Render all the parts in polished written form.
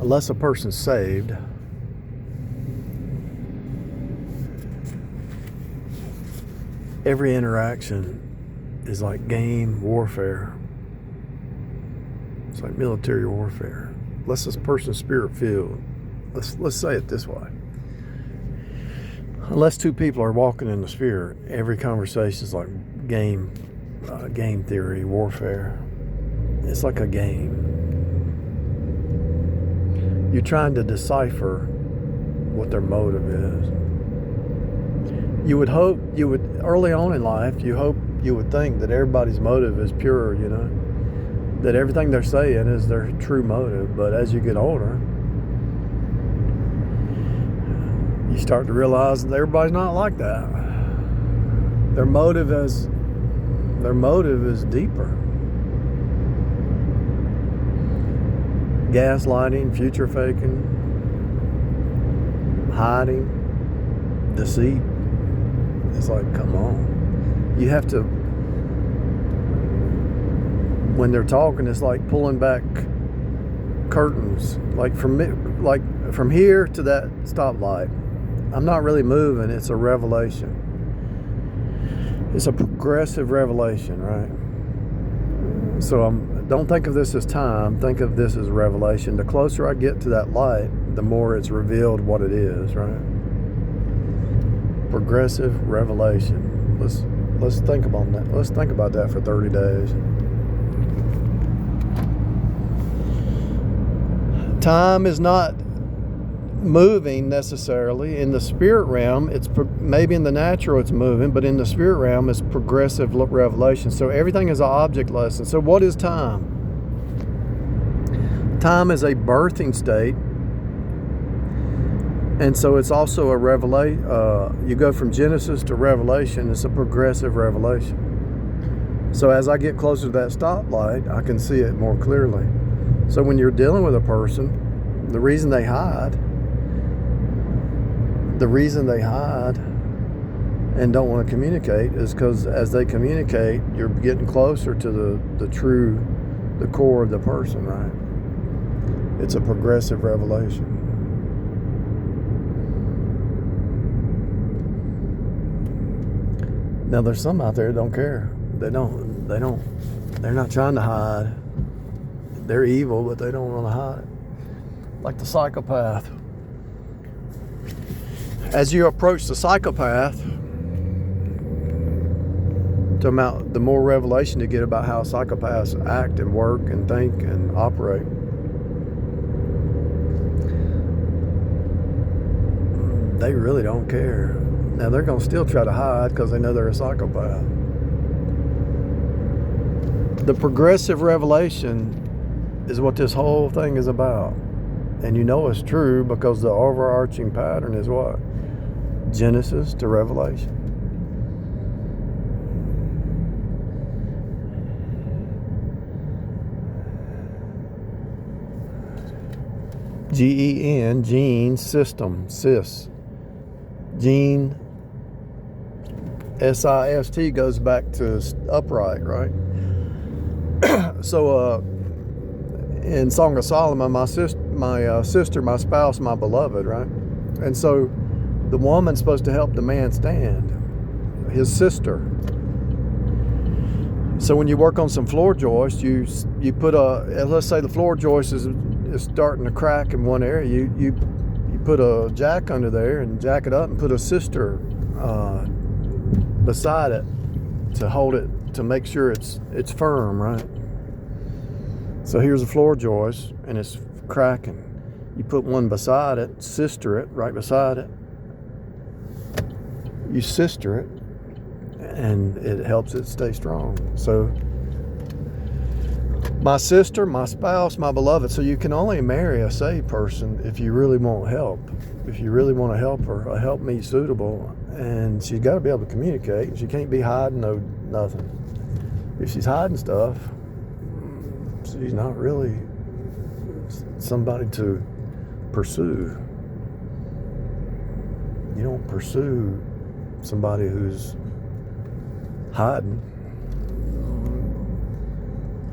unless a person's saved, every interaction is like game warfare. It's like military warfare. Unless this person's spirit-filled. Let's say it this way. Unless two people are walking in the spirit, every conversation is like game theory, warfare. It's like a game. You're trying to decipher what their motive is. You would early on in life, you would think that everybody's motive is pure, that everything they're saying is their true motive. But as you get older, you start to realize that everybody's not like that. Their motive is deeper. Gaslighting, future faking, hiding, deceit. It's like, come on. You have to, when they're talking, it's like pulling back curtains. Like from here to that stoplight, I'm not really moving. It's a revelation. It's a progressive revelation, right? So don't think of this as time. Think of this as revelation. The closer I get to that light, the more it's revealed what it is, right? Progressive revelation. Let's think about that. Let's think about that for 30 days. Time is not moving necessarily. In the spirit realm, maybe in the natural it's moving, but in the spirit realm it's progressive revelation. So everything is an object lesson. So what is time? Time is a birthing state, and so it's also a revelation. You go from Genesis to Revelation. It's a progressive revelation. So as I get closer to that stoplight, I can see it more clearly. So when you're dealing with a person, the reason they hide and don't want to communicate is because as they communicate, you're getting closer to the core of the person, right? It's a progressive revelation. Now there's some out there that don't care. They're not trying to hide. They're evil, but they don't want to hide. Like the psychopath. As you approach the psychopath, the more revelation you get about how psychopaths act and work and think and operate. They really don't care. Now they're going to still try to hide because they know they're a psychopath. The progressive revelation is what this whole thing is about. And you know it's true because the overarching pattern is what? Genesis to Revelation. G-E-N, gene, system, sys. Gene, S-I-S-T goes back to upright, right? So, in Song of Solomon, my sister, my spouse, my beloved, right? And so the woman's supposed to help the man stand, his sister. So when you work on some floor joists, you put let's say the floor joist is starting to crack in one area, you put a jack under there and jack it up and put a sister beside it to hold it, to make sure it's firm, right? So here's a floor joist and it's cracking. You put one beside it, sister it right beside it. You sister it and it helps it stay strong. So my sister, my spouse, my beloved. So you can only marry a saved person if you really want help. If you really want to help her, a help me suitable. And she's got to be able to communicate. She can't be hiding nothing. If she's hiding stuff, she's not really somebody to pursue. You don't pursue somebody who's hiding.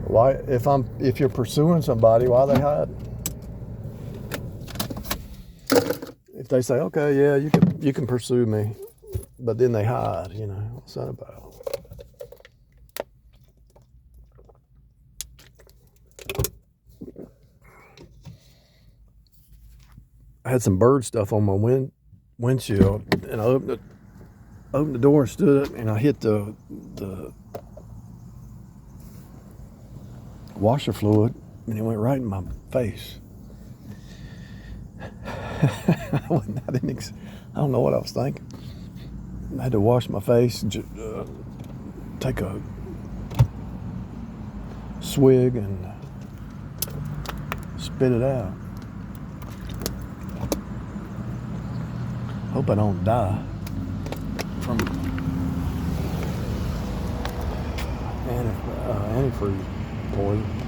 Why, if you're pursuing somebody, why are they hiding? If they say, okay, yeah, you can pursue me, but then they hide, you know, what's that about? I had some bird stuff on my windshield, and I opened the door and stood up, and I hit the washer fluid, and it went right in my face. I don't know what I was thinking. I had to wash my face, take a swig, and spit it out. Hope I don't die from antifreeze poison.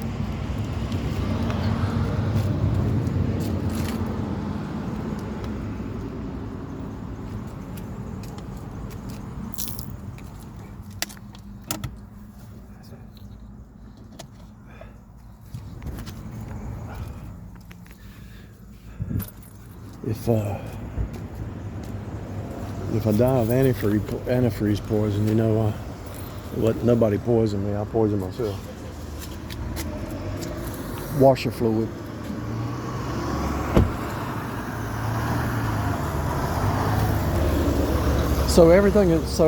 If I die of antifreeze poison, you know, let nobody poison me. I poison myself. Washer fluid. So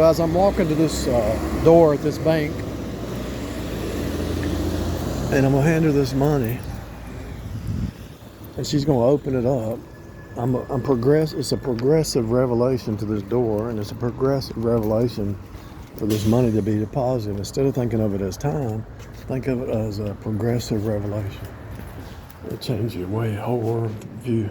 as I'm walking to this door at this bank, and I'm gonna hand her this money, and she's gonna open it up. It's a progressive revelation to this door, and it's a progressive revelation for this money to be deposited. Instead of thinking of it as time, think of it as a progressive revelation. It'll change your whole world view.